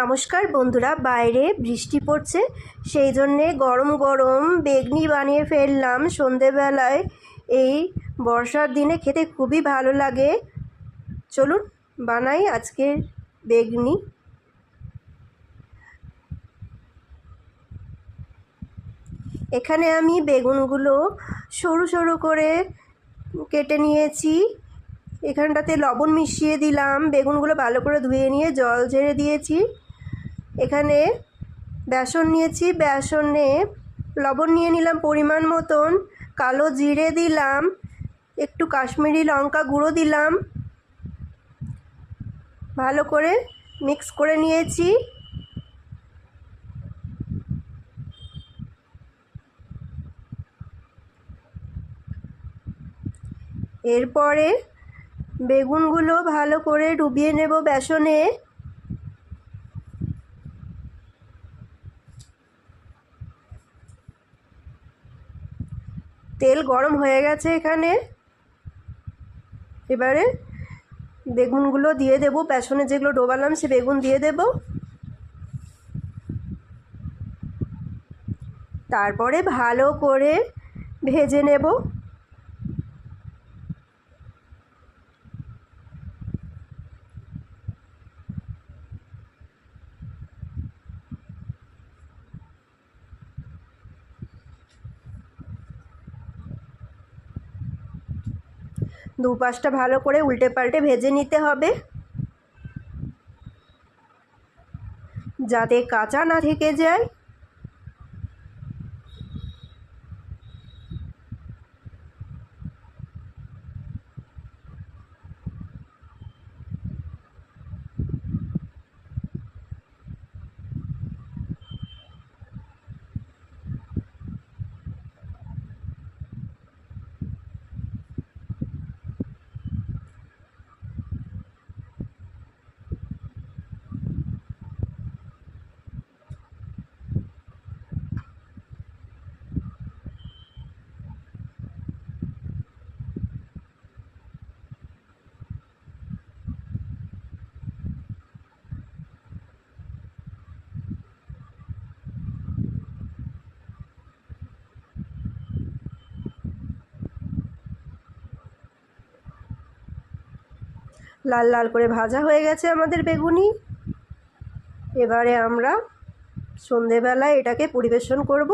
নমস্কার বন্ধুরা, বাইরে বৃষ্টি পড়ছে, সেই জন্যে গরম গরম বেগনি বানিয়ে ফেললাম সন্ধেবেলায়। এই বর্ষার দিনে খেতে খুবই ভালো লাগে। চলুন বানাই আজকের বেগনি। এখানে আমি বেগুনগুলো সরু সরু করে কেটে নিয়েছি। এখানটাতে লবণ মিশিয়ে দিলাম, বেগুনগুলো ভালো করে ধুয়ে নিয়ে জল ঝেড়ে দিয়েছি। এখানে বেসন নিয়েছি, বেসনে লবণ নিয়ে নিলাম পরিমাণ মতন, কালো জিরে দিলাম, একটু কাশ্মীরি লঙ্কা গুঁড়ো দিলাম, ভালো করে মিক্স করে নিয়েছি। এরপরে বেগুনগুলো ভালো করে ডুবিয়ে নেব বেসনে। তেল গরম হয়ে গেছে এখানে। এবারে বেগুনগুলো দিয়ে দেব, বেসনে যেগুলো ডোবালাম সে বেগুন দিয়ে দেব। তারপরে ভালো করে ভেজে নেব। দুপাশটা ভালো করে উল্টে পাল্টে ভেজে নিতে হবে, যাতে কাঁচা না থেকে যায়। লাল লাল করে ভাজা হয়ে গেছে আমাদের বেগুনি। এবারে আমরা সন্ধেবেলায় এটাকে পরিবেশন করব।